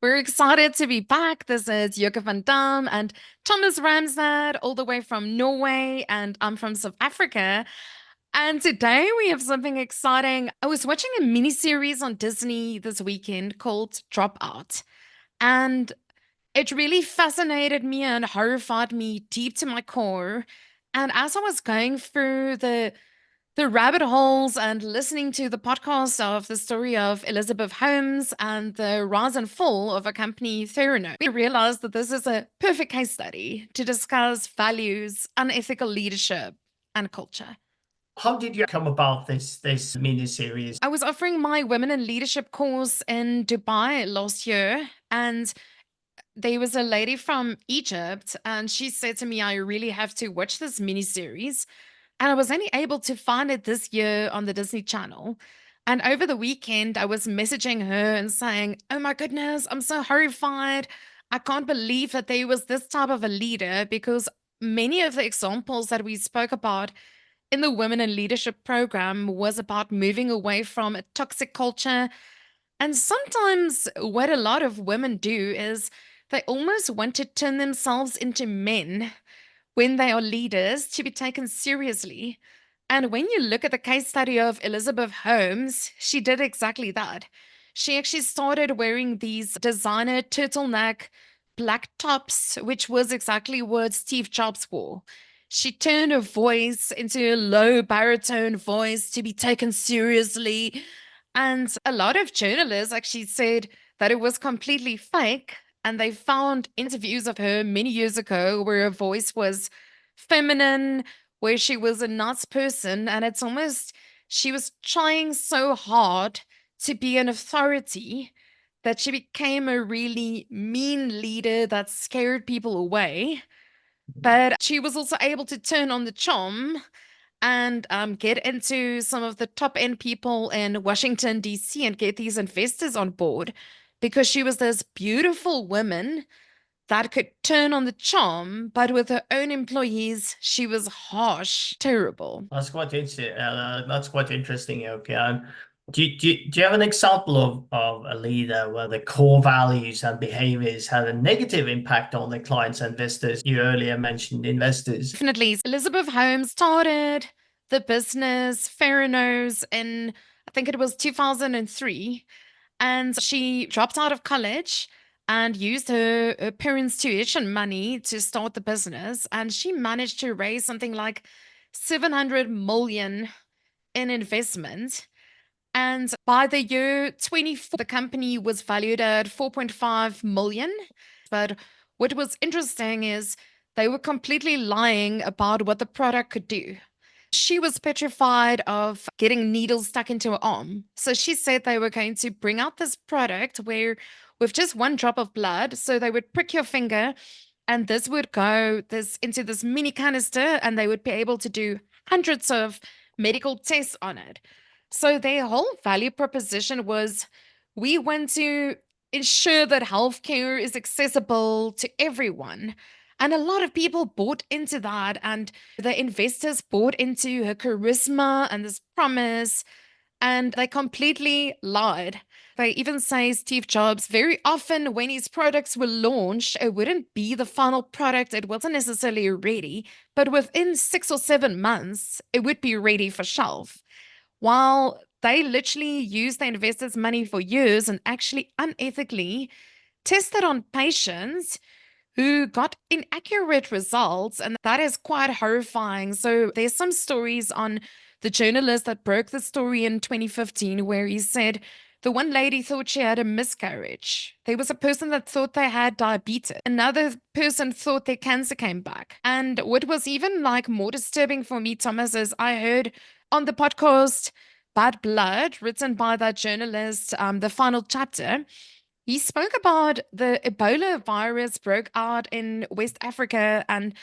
We're excited to be back. This is Yoke and Thomas Ramstad, all the way from Norway, and I'm from South Africa. And today we have something exciting. I was watching a miniseries on Disney this weekend called Dropout, and it really fascinated me and horrified me deep to my core. And as I was going through the rabbit holes and listening to the podcast of the story of Elizabeth Holmes and the rise and fall of a company, Theranos, we realized that this is a perfect case study to discuss values, unethical leadership, and culture. How did you come about this mini series? I was offering my women in leadership course in Dubai last year, and there was a lady from Egypt, and she said to me, I really have to watch this mini series. And I was only able to find it this year on the Disney Channel. And over the weekend, I was messaging her and saying, oh my goodness, I'm so horrified. I can't believe that there was this type of a leader, because many of the examples that we spoke about in the Women in Leadership program was about moving away from a toxic culture. And sometimes what a lot of women do is they almost want to turn themselves into men when they are leaders to be taken seriously. And when you look at the case study of Elizabeth Holmes, she did exactly that. She actually started wearing these designer turtleneck black tops, which was exactly what Steve Jobs wore. She turned her voice into a low baritone voice to be taken seriously. And a lot of journalists actually said that it was completely fake. And they found interviews of her many years ago where her voice was feminine, where she was a nice person. And it's almost, she was trying so hard to be an authority that she became a really mean leader that scared people away. But she was also able to turn on the charm and get into some of the top end people in Washington, D.C., and get these investors on board, because she was this beautiful woman that could turn on the charm, but with her own employees, she was harsh, terrible. That's quite interesting. Okay, do you have an example of a leader where the core values and behaviors had a negative impact on the clients and investors? You earlier mentioned investors. Definitely. Elizabeth Holmes started the business Theranos in, I think it was 2003. And she dropped out of college and used her parents' tuition money to start the business. And she managed to raise something like 700 million in investment. And by the year 24, the company was valued at 4.5 million. But what was interesting is they were completely lying about what the product could do. She was petrified of getting needles stuck into her arm. So she said they were going to bring out this product where, with just one drop of blood, so they would prick your finger and this would go this into this mini canister, and they would be able to do hundreds of medical tests on it. So their whole value proposition was, we want to ensure that healthcare is accessible to everyone. And a lot of people bought into that, and the investors bought into her charisma and this promise, and they completely lied. They even say Steve Jobs, very often when his products were launched, it wouldn't be the final product, it wasn't necessarily ready, but within 6 or 7 months, it would be ready for shelf. While they literally used the investors' money for years and actually unethically tested on patients who got inaccurate results, and that is quite horrifying. So there's some stories on the journalist that broke the story in 2015 where he said the one lady thought she had a miscarriage. There was a person that thought they had diabetes. Another person thought their cancer came back. And what was even like more disturbing for me, Thomas, is I heard on the podcast Bad Blood, written by that journalist, the final chapter, he spoke about the Ebola virus broke out in West Africa, and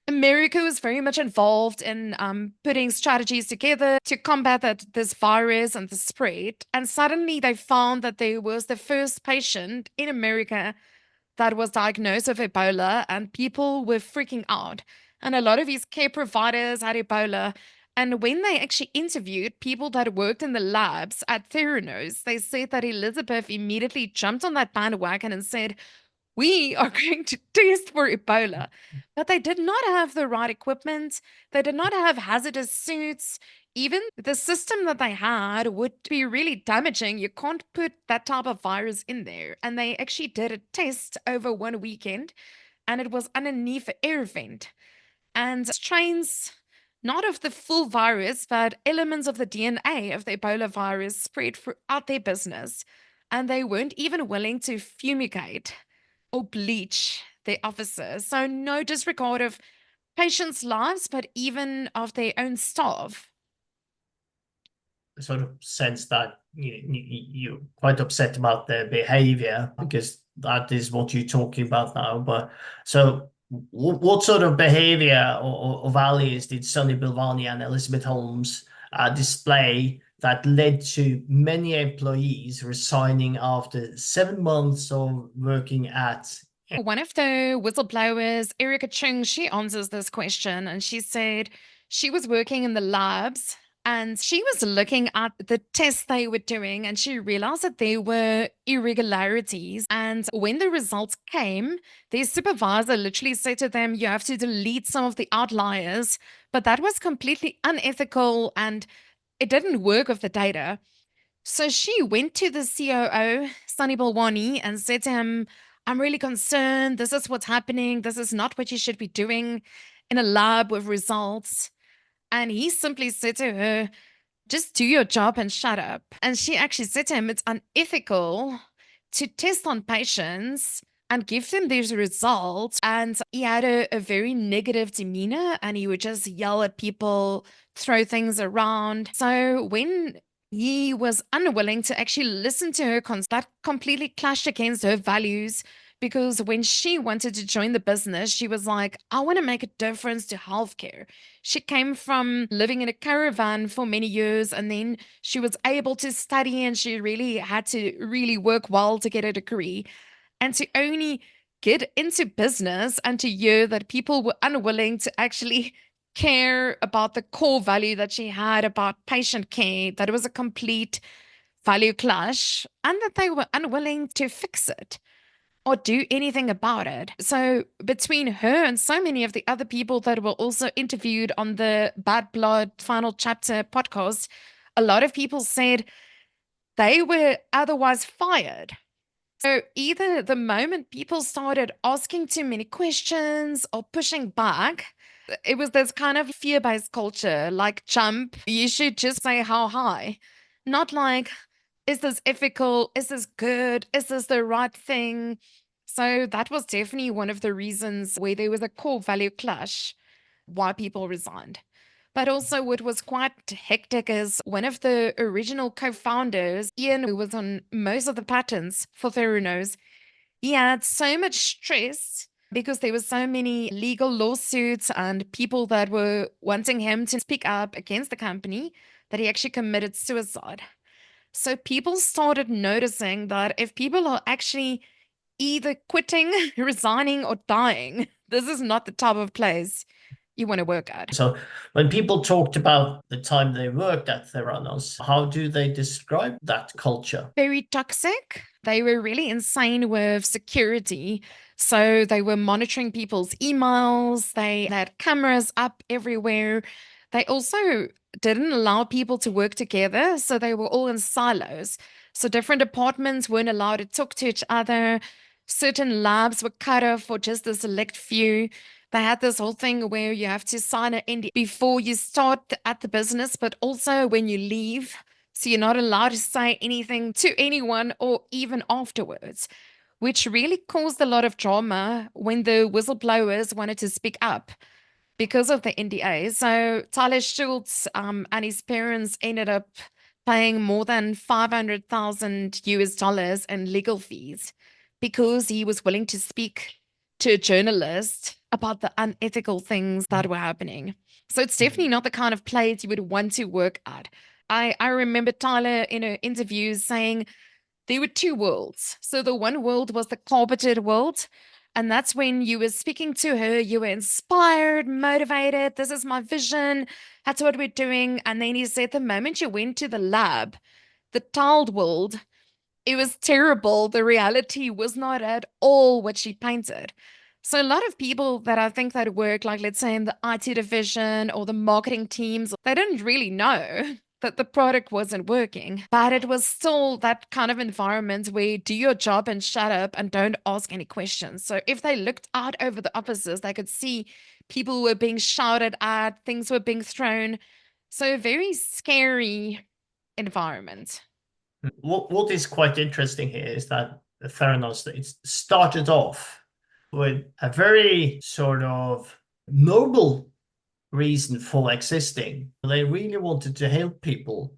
America was very much involved in putting strategies together to combat this virus and the spread. And suddenly they found that there was the first patient in America that was diagnosed with Ebola, and people were freaking out. And a lot of his care providers had Ebola. And when they actually interviewed people that worked in the labs at Theranos, they said that Elizabeth immediately jumped on that bandwagon and said, we are going to test for Ebola. But they did not have the right equipment. They did not have hazardous suits. Even the system that they had would be really damaging. You can't put that type of virus in there. And they actually did a test over one weekend, and it was underneath an air vent. And strains, not of the full virus, but elements of the DNA of the Ebola virus spread throughout their business. And they weren't even willing to fumigate or bleach their officers. So, no disregard of patients' lives, but even of their own staff. Sort of sense that you're quite upset about their behavior because that is what you're talking about now. But so, what sort of behavior or values did Sonny Balwani and Elizabeth Holmes display that led to many employees resigning after 7 months of working at? One of the whistleblowers, Erica Chung, she answers this question and she said she was working in the labs and she was looking at the tests they were doing and she realized that there were irregularities. And when the results came, their supervisor literally said to them, you have to delete some of the outliers. But that was completely unethical and it didn't work with the data. So she went to the COO, Sunny Balwani, and said to him, I'm really concerned. This is what's happening. This is not what you should be doing in a lab with results. And he simply said to her, just do your job and shut up. And she actually said to him, it's unethical to test on patients and give them these results. And he had a very negative demeanor and he would just yell at people, throw things around. So when he was unwilling to actually listen to her, that completely clashed against her values. Because when she wanted to join the business, she was like, I want to make a difference to healthcare. She came from living in a caravan for many years and then she was able to study and she really had to really work well to get a degree. And to only get into business and to hear that people were unwilling to actually care about the core value that she had about patient care, that it was a complete value clash, and that they were unwilling to fix it or do anything about it. So, between her and so many of the other people that were also interviewed on the Bad Blood Final Chapter podcast, a lot of people said they were otherwise fired. So, either the moment people started asking too many questions or pushing back, it was this kind of fear based culture like jump, you should just say how high, not like, is this ethical? Is this good? Is this the right thing? So that was definitely one of the reasons where there was a core value clash, why people resigned. But also, what was quite hectic is one of the original co founders, Ian, who was on most of the patents for Theranos, he had so much stress because there were so many legal lawsuits and people that were wanting him to speak up against the company that he actually committed suicide. So people started noticing that if people are actually either quitting, resigning, or dying, this is not the type of place you want to work at. So when people talked about the time they worked at Theranos, how do they describe that culture? Very toxic. They were really insane with security. So they were monitoring people's emails, they had cameras up everywhere. They also didn't allow people to work together. So they were all in silos. So different departments weren't allowed to talk to each other. Certain labs were cut off for just a select few. They had this whole thing where you have to sign an NDA before you start at the business, but also when you leave. So you're not allowed to say anything to anyone or even afterwards, which really caused a lot of drama when the whistleblowers wanted to speak up because of the NDA. So Tyler Schultz and his parents ended up paying more than 500,000 US dollars in legal fees because he was willing to speak to a journalist about the unethical things that were happening. So it's definitely not the kind of place you would want to work at. I remember Tyler in an interview saying there were two worlds. So the one world was the carpeted world, And that's when you were speaking to her, you were inspired, motivated. This is my vision. That's what we're doing. And then he said the moment you went to the lab, the tiled world, it was terrible. The reality was not at all what she painted. So a lot of people that I think that work, like let's say in the IT division or the marketing teams, they didn't really know that the product wasn't working. But it was still that kind of environment where do your job and shut up and don't ask any questions. So if they looked out over the offices, they could see people were being shouted at, things were being thrown. So a very scary environment. What is quite interesting here is that the Theranos it started off with a very sort of noble reason for existing. They really wanted to help people,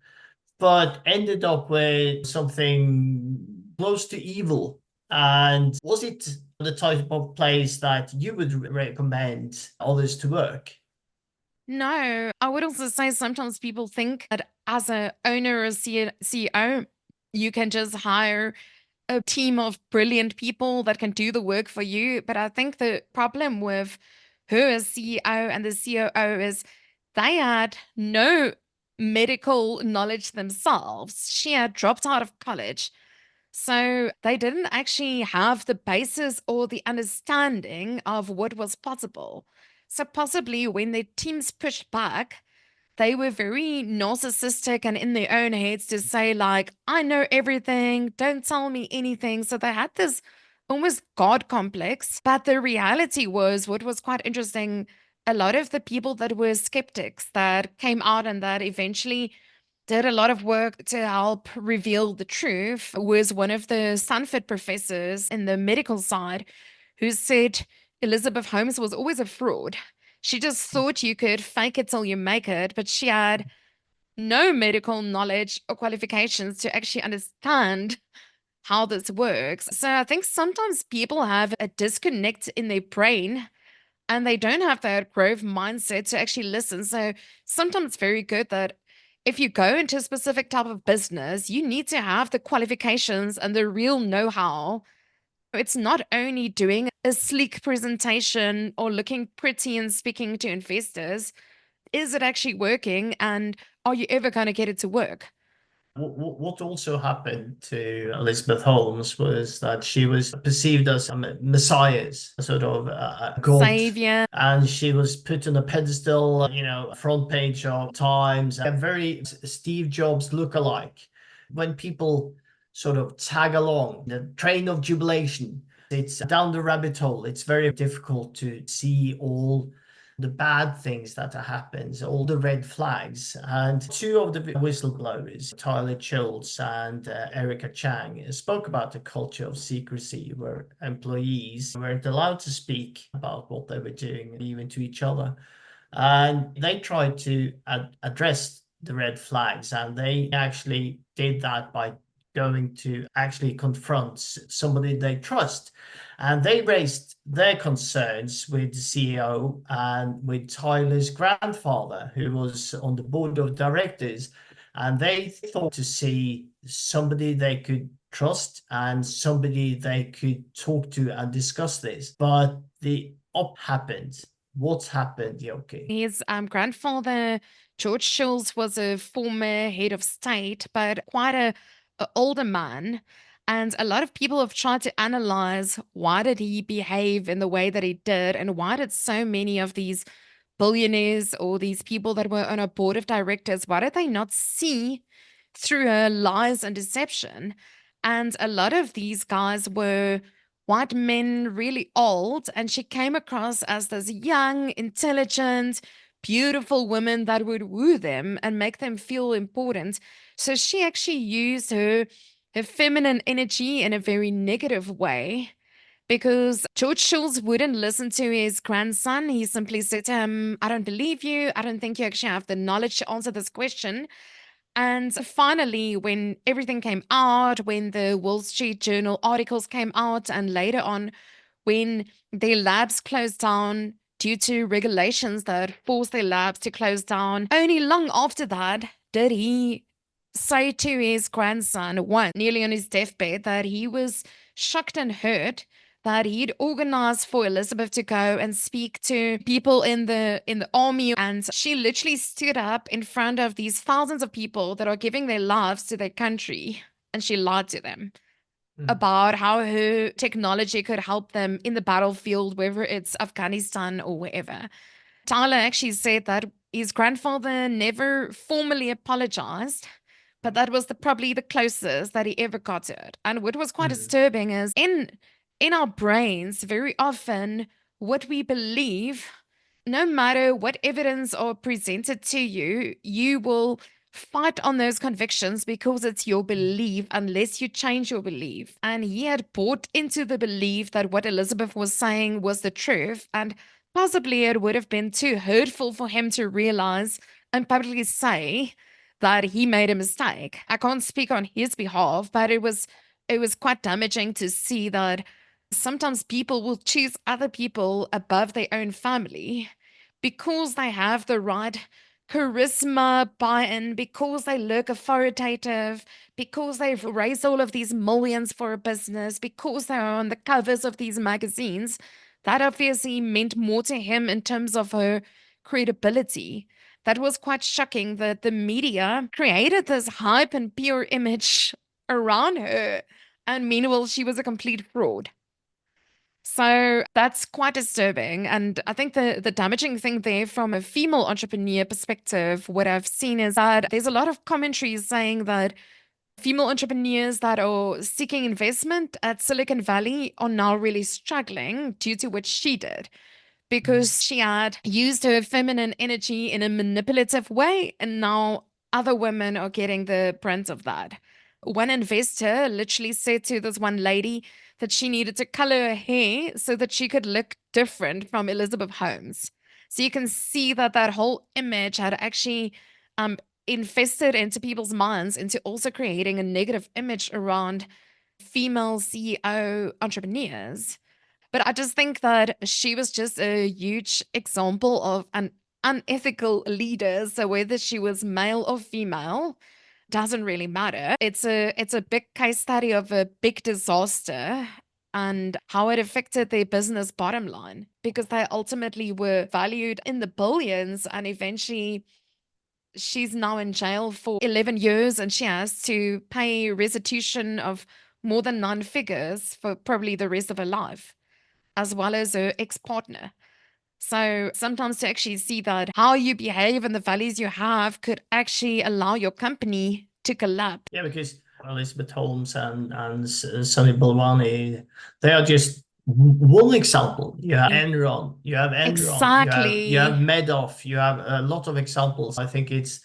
but ended up with something close to evil. And was it the type of place that you would recommend others to work? No, I would also say sometimes people think that as a owner or CEO, you can just hire a team of brilliant people that can do the work for you. But I think the problem with her as CEO and the COO is they had no medical knowledge themselves. She had dropped out of college. So they didn't actually have the basis or the understanding of what was possible. So possibly when their teams pushed back, they were very narcissistic and in their own heads to say, like, I know everything, don't tell me anything. So they had this almost God complex. But the reality was, what was quite interesting, a lot of the people that were skeptics that came out and that eventually did a lot of work to help reveal the truth was one of the Stanford professors in the medical side who said Elizabeth Holmes was always a fraud. She just thought you could fake it till you make it, but she had no medical knowledge or qualifications to actually understand how this works. So I think sometimes people have a disconnect in their brain and they don't have that growth mindset to actually listen. So sometimes it's very good that if you go into a specific type of business, you need to have the qualifications and the real know how. It's not only doing a sleek presentation or looking pretty and speaking to investors. Is it actually working? And are you ever going to get it to work? What also happened to Elizabeth Holmes was that she was perceived as a messiah, a sort of a god, Savior. and she was put on a pedestal, front page of Times, a very Steve Jobs lookalike. When people sort of tag along the train of jubilation, it's down the rabbit hole. It's very difficult to see all the bad things that happens, all the red flags. And two of the whistleblowers, Tyler Schultz and Erica Chang, spoke about the culture of secrecy where employees weren't allowed to speak about what they were doing, even to each other. And they tried to address the red flags, and they actually did that by going to actually confront somebody they trust. And they raised their concerns with the CEO and with Tyler's grandfather, who was on the board of directors. And they thought to see somebody they could trust and somebody they could talk to and discuss this. But the op happened. What's happened, Yoki? His grandfather, George Shultz, was a former head of state, but quite a older man. And a lot of people have tried to analyze why did he behave in the way that he did, and why did so many of these billionaires or these people that were on a board of directors, why did they not see through her lies and deception? And a lot of these guys were white men, really old, and she came across as this young, intelligent, beautiful woman that would woo them and make them feel important. So she actually used her feminine energy in a very negative way because George Schultz wouldn't listen to his grandson. He simply said to him, I don't believe you. I don't think you actually have the knowledge to answer this question. And finally, when everything came out, when the Wall Street Journal articles came out, and later on, when their labs closed down due to regulations that forced their labs to close down, only long after that did he say to his grandson, once nearly on his deathbed, that he was shocked and hurt that he'd organized for Elizabeth to go and speak to people in the army, and she literally stood up in front of these thousands of people that are giving their lives to their country, and she lied to them Mm, about how her technology could help them in the battlefield, whether it's Afghanistan or wherever. Tyler actually said that his grandfather never formally apologized, but that was probably the closest that he ever got to it. And what was quite mm, disturbing is in our brains, very often what we believe, no matter what evidence are presented to you, you will fight on those convictions because it's your belief unless you change your belief. And he had bought into the belief that what Elizabeth was saying was the truth, and possibly it would have been too hurtful for him to realize and publicly say that he made a mistake. I can't speak on his behalf, but it was quite damaging to see that sometimes people will choose other people above their own family because they have the right charisma, buy-in, because they look authoritative, because they've raised all of these millions for a business, because they're on the covers of these magazines. That obviously meant more to him in terms of her credibility. That was quite shocking that the media created this hype and pure image around her, and meanwhile she was a complete fraud. So that's quite disturbing. And I think the damaging thing there from a female entrepreneur perspective, what I've seen is that there's a lot of commentaries saying that female entrepreneurs that are seeking investment at Silicon Valley are now really struggling due to what she did, mm. because she had used her feminine energy in a manipulative way, and now other women are getting the brunt of that. One investor literally said to this one lady that she needed to color her hair so that she could look different from Elizabeth Holmes. So you can see that that whole image had actually um, infested into people's minds into also creating a negative image around female CEO entrepreneurs. But I just think that she was just a huge example of an unethical leader. So whether she was male or female doesn't really matter. It's a big case study of a big disaster and how it affected their business bottom line, because they ultimately were valued in the billions, and eventually she's now in jail for 11 years and she has to pay restitution of more than 9 figures for probably the rest of her life, as well as her ex-partner. So sometimes to actually see that how you behave and the values you have could actually allow your company to collapse. Yeah, because Elizabeth Holmes and Sunny Balwani, they are just one example. You have Exactly. Madoff, you have a lot of examples. I think it's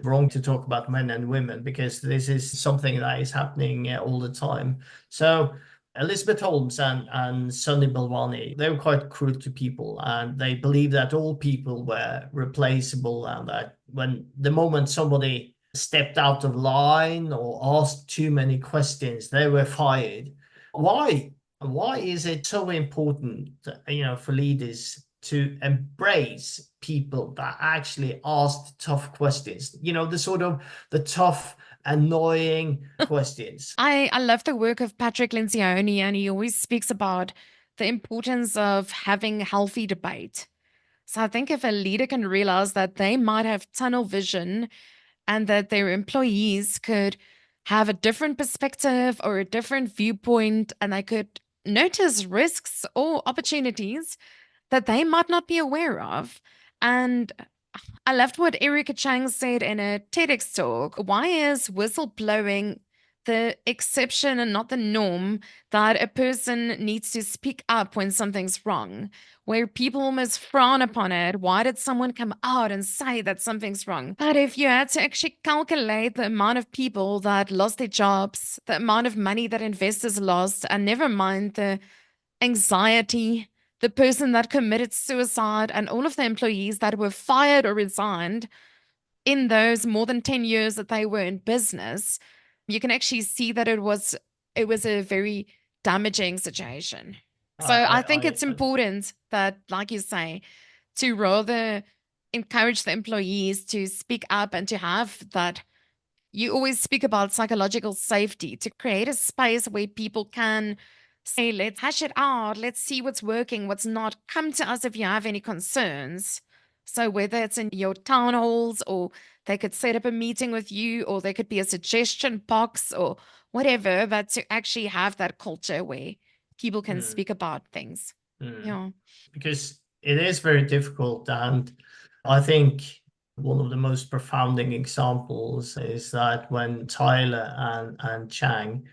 wrong to talk about men and women because this is something that is happening all the time. So Elizabeth Holmes and Sunny Balwani, they were quite cruel to people, and they believed that all people were replaceable, and that when the moment somebody stepped out of line or asked too many questions, they were fired. Why? Why is it so important, for leaders to embrace people that actually asked tough questions? The sort of the tough, annoying questions. I love the work of Patrick Lencioni, and he always speaks about the importance of having healthy debate. So I think if a leader can realize that they might have tunnel vision and that their employees could have a different perspective or a different viewpoint, and they could notice risks or opportunities that they might not be aware of. And I loved what Erica Chang said in a TEDx talk. Why is whistleblowing the exception and not the norm, that a person needs to speak up when something's wrong, where people almost frown upon it? Why did someone come out and say that something's wrong? But if you had to actually calculate the amount of people that lost their jobs, the amount of money that investors lost, and never mind the anxiety, the person that committed suicide, and all of the employees that were fired or resigned in those more than 10 years that they were in business, you can actually see that it was a very damaging situation. I, So I think I, it's I important that, like you say, to rather encourage the employees to speak up and to have that. You always speak about psychological safety, to create a space where people can Say, let's hash it out. Let's see what's working, what's not. Come to us if you have any concerns. So whether it's in your town halls, or they could set up a meeting with you, or there could be a suggestion box or whatever, but to actually have that culture where people can Mm, speak about things. mm. Yeah. Because it is very difficult. And I think one of the most profounding examples is that when Tyler and Chang,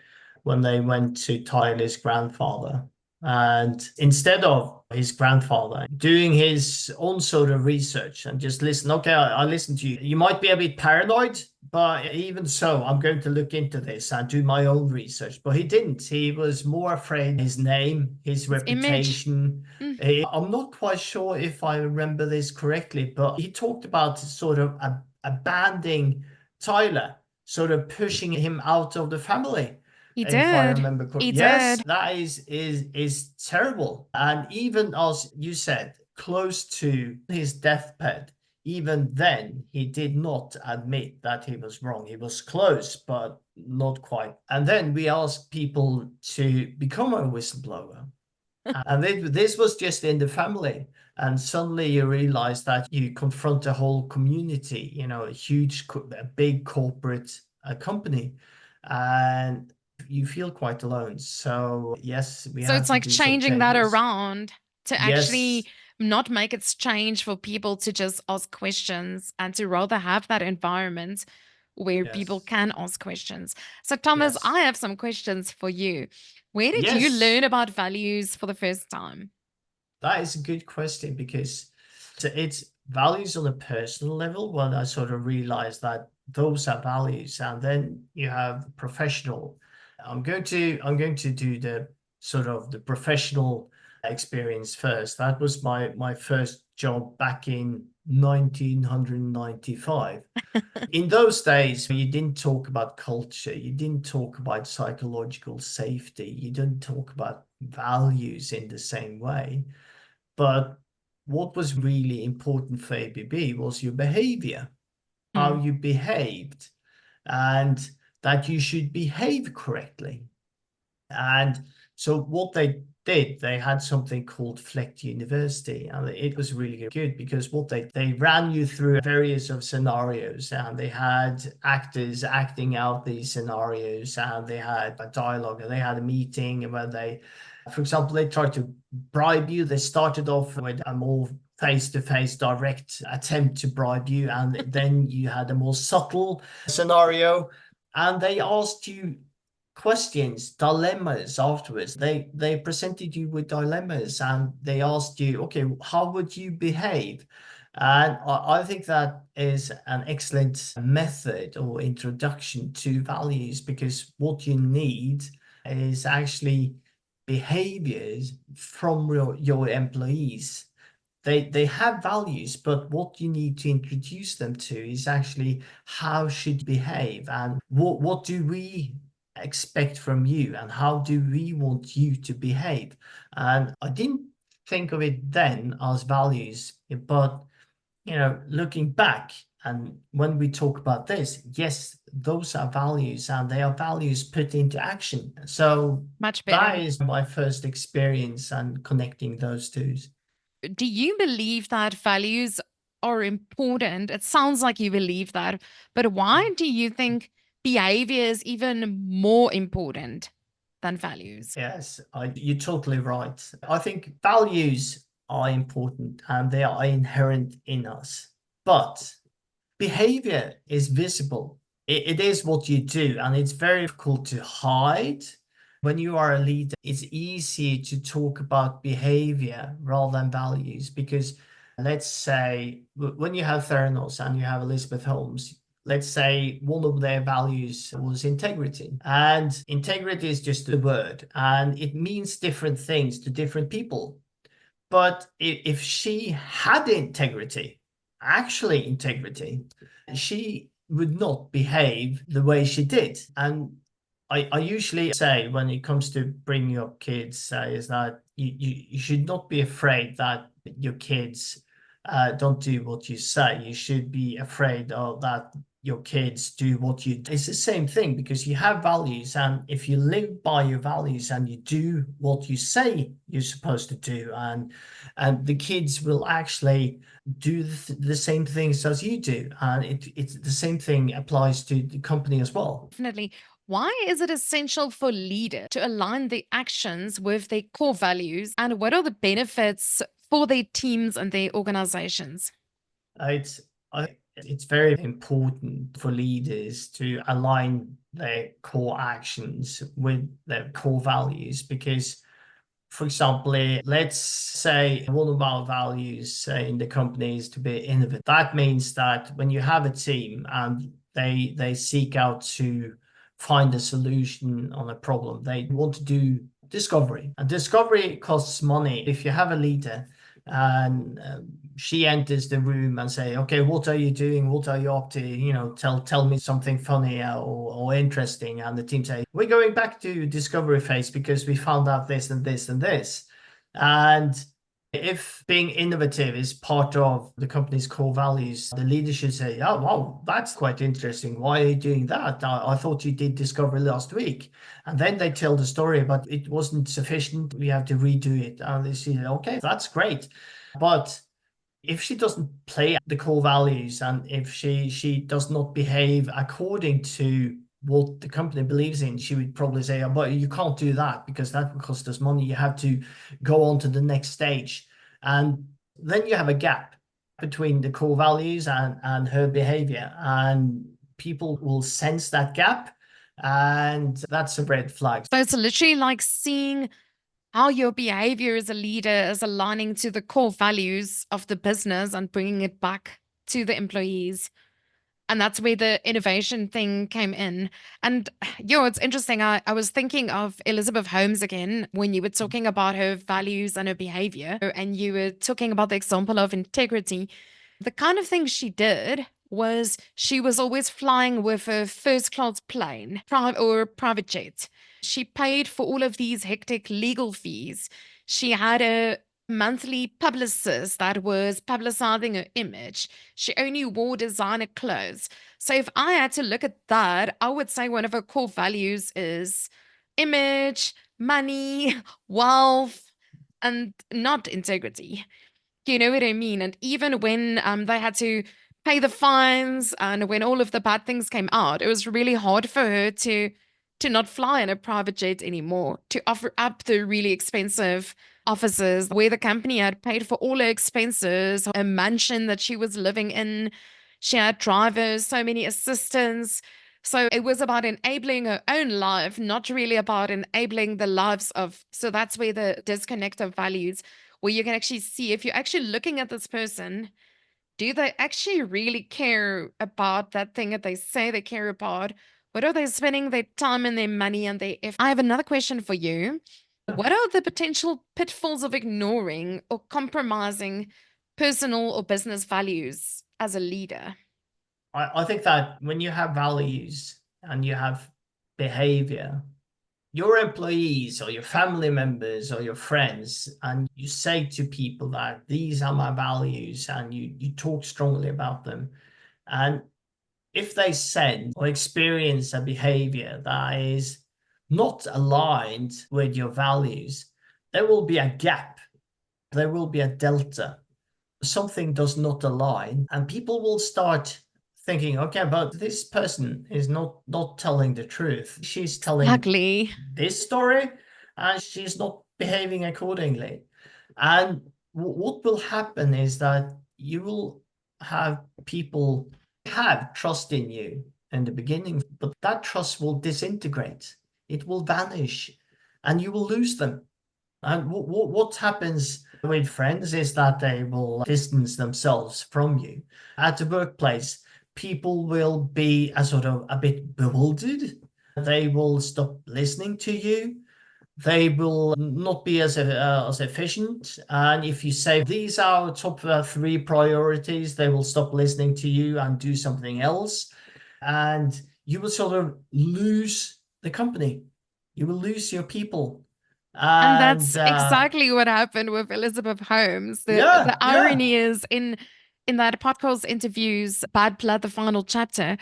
when they went to Tyler's grandfather, and instead of his grandfather doing his own sort of research and just listen, okay, I listen to you. You might be a bit paranoid, but even so, I'm going to look into this and do my own research. But he didn't. He was more afraid his name, his It's image. reputation. Mm. I'm not quite sure if I remember this correctly, but he talked about sort of abandoning Tyler, sort of pushing him out of the family, He if I did. remember He correctly. Yes, did. that is terrible. And even as you said, close to his deathbed, even then, he did not admit that he was wrong. He was close, but not quite. And then we asked people to become a whistleblower. And this was just in the family. And suddenly you realize that you confront a whole community, a huge, a big corporate company, and you feel quite alone. So, yes, we So had it's to like do some changing that changes. around to actually Yes, not make it strange for people to just ask questions and to rather have that environment where people yes, can ask questions. So, Thomas, yes, I have some questions for you. Where did you yes. learn about values for the first time? That is a good question because it's values on a personal level when I sort of realized that those are values, and then you have professional. I'm going to do the sort of the professional experience first. That was my first job back in 1995. In those days, you didn't talk about culture, you didn't talk about psychological safety, you didn't talk about values in the same way. But what was really important for ABB was your behavior, how Mm. you behaved, and that you should behave correctly. And so what they did, they had something called Flecht University, and it was really good because what they ran you through various of scenarios, and they had actors acting out these scenarios, and they had a dialogue, and they had a meeting where they, for example, they tried to bribe you. They started off with a more face-to-face direct attempt to bribe you, and then you had a more subtle scenario, and they asked you questions, dilemmas afterwards. They presented you with dilemmas and they asked you, okay, how would you behave? And I think that is an excellent method or introduction to values, because what you need is actually behaviors from your employees. They have values, but what you need to introduce them to is actually how should you behave, and what do we expect from you, and how do we want you to behave. And I didn't think of it then as values, but looking back, and when we talk about this, yes, those are values, and they are values put into action. So Much that better. is my first experience and connecting those two. Do you believe that values are important? It sounds like you believe that, but why do you think behavior is even more important than values? Yes, you're totally right. I think values are important and they are inherent in us, but behavior is visible. It is what you do, and it's very difficult to hide. When you are a leader, it's easy to talk about behavior rather than values, because let's say when you have Theranos and you have Elizabeth Holmes, let's say one of their values was integrity. And integrity is just a word, and it means different things to different people. But if she had integrity, actually integrity, she would not behave the way she did. And I usually say when it comes to bringing up kids, is that you should not be afraid that your kids don't do what you say. You should be afraid of that your kids do what you do. It's the same thing because you have values, and if you live by your values and you do what you say you're supposed to do, and the kids will actually do the same things as you do, and it's the same thing applies to the company as well. Definitely. Why is it essential for leaders to align their actions with their core values? And what are the benefits for their teams and their organizations? It's it's very important for leaders to align their core actions with their core values because, for example, let's say one of our values in the company is to be innovative. That means that when you have a team and they seek out to find a solution on a problem, they want to do discovery. And discovery costs money. If you have a leader and she enters the room and say, okay, what are you doing? What are you up to? Tell me something funny or interesting. And the team say, we're going back to discovery phase because we found out this and this and this. And if being innovative is part of the company's core values, the leader should say, oh, wow, that's quite interesting. Why are you doing that? I thought you did discovery last week. And then they tell the story, but it wasn't sufficient. We have to redo it. And they say, okay, that's great. But if she doesn't play the core values and if she does not behave according to what the company believes in, she would probably say, oh, but you can't do that because that will cost us money. You have to go on to the next stage. And then you have a gap between the core values and her behavior. And people will sense that gap. And that's a red flag. So it's literally like seeing how your behavior as a leader is aligning to the core values of the business and bringing it back to the employees. And that's where the innovation thing came in. And it's interesting. I was thinking of Elizabeth Holmes again when you were talking about her values and her behavior, and you were talking about the example of integrity. The kind of thing she did was she was always flying with a first class plane or private jet. She paid for all of these hectic legal fees. She had a monthly publicist that was publicizing her image. She only wore designer clothes. So if I had to look at that, I would say one of her core values is image, money, wealth, and not integrity. You know what I mean? And even when they had to pay the fines and when all of the bad things came out, it was really hard for her to not fly in a private jet anymore, to offer up the really expensive offices where the company had paid for all her expenses, a mansion that she was living in. She had drivers, so many assistants. So it was about enabling her own life, not really about enabling the lives of. So that's where the disconnect of values, where you can actually see if you're actually looking at this person, do they actually really care about that thing that they say they care about? What are they spending their time and their money and their effort? I have another question for you. What are the potential pitfalls of ignoring or compromising personal or business values as a leader? I think that when you have values and you have behavior, your employees or your family members or your friends, and you say to people that these are my values and you talk strongly about them. And if they sense or experience a behavior that is not aligned with your values, there will be a gap, there will be a delta. Something does not align, and people will start thinking, okay, but this person is not telling the truth. She's telling Ugly. this story and she's not behaving accordingly. And what will happen is that you will have people have trust in you in the beginning, but that trust will disintegrate. It will vanish and you will lose them. And what happens with friends is that they will distance themselves from you. At the workplace, people will be a sort of a bit bewildered. They will stop listening to you. They will not be as efficient. And if you say these are top three priorities, they will stop listening to you and do something else. And you will sort of lose the company. You will lose your people. And And that's exactly what happened with Elizabeth Holmes. The yeah, irony is in In that podcast interviews Bad Blood, the final chapter,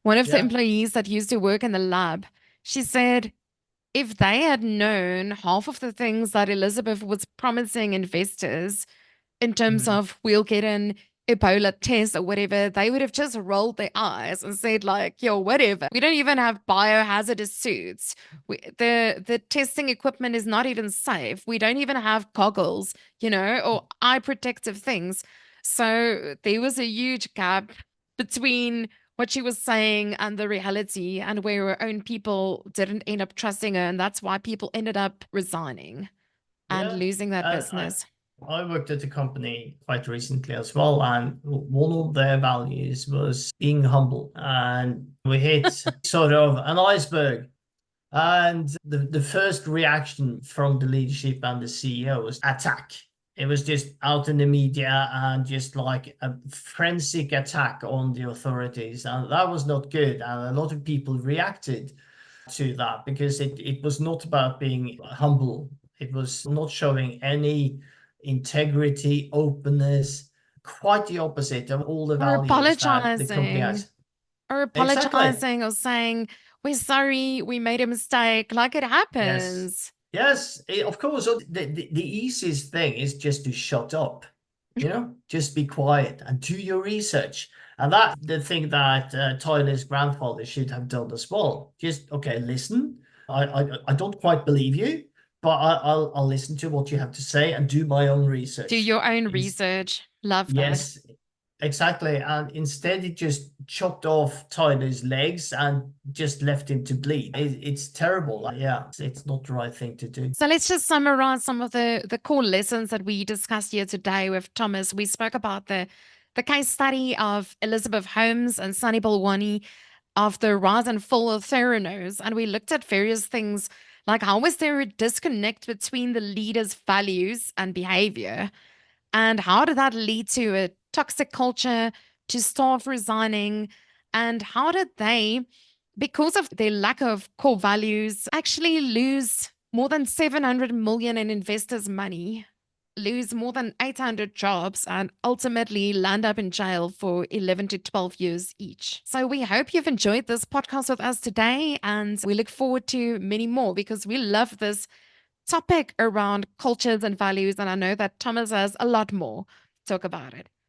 one of the Yeah. employees that used to work in the lab, she said if they had known half of the things that Elizabeth was promising investors in terms Mhm. of we'll get an Ebola test or whatever, they would have just rolled their eyes and said like, yo, whatever. We don't even have biohazardous suits. The testing equipment is not even safe. We don't even have goggles, or eye protective things. So there was a huge gap between what she was saying and the reality, and where her own people didn't end up trusting her. And that's why people ended up resigning and Yeah. losing that And business. I worked at a company quite recently as well, and one of their values was being humble. And we hit sort of an iceberg. And the first reaction from the leadership and the CEO was attack. It was just out in the media and just like a forensic attack on the authorities. And that was not good. And a lot of people reacted to that because it was not about being humble. It was not showing any integrity, openness, quite the opposite of all the Or values that the company apologizing, has. or Exactly. apologizing, or saying, we're sorry, we made a mistake. Like it Yes. happens. Yes, of course. So the easiest thing is just to shut up, just be quiet and do your research. And that's the thing that Tyler's grandfather should have done as well. Just, okay, listen. I don't quite believe you, but I'll listen to what you have to say and do my own Do research. your own It's, research. Love that. yes, exactly. And instead, it just chopped off Tyler's legs and just left him to bleed. It's terrible. Yeah, it's not the right thing to do. So let's just summarize some of the core lessons that we discussed here today with Thomas. We spoke about the case study of Elizabeth Holmes and Sunny Balwani of the rise and fall of Theranos, and we looked at various things like how was there a disconnect between the leader's values and behavior, and how did that lead to a toxic culture, to staff resigning, and how did they, because of their lack of core values, actually lose more than 700 million in investors' money, lose more than 800 jobs, and ultimately land up in jail for 11 to 12 years each. So we hope you've enjoyed this podcast with us today, and we look forward to many more because we love this topic around cultures and values. And I know that Thomas has a lot more to talk about it.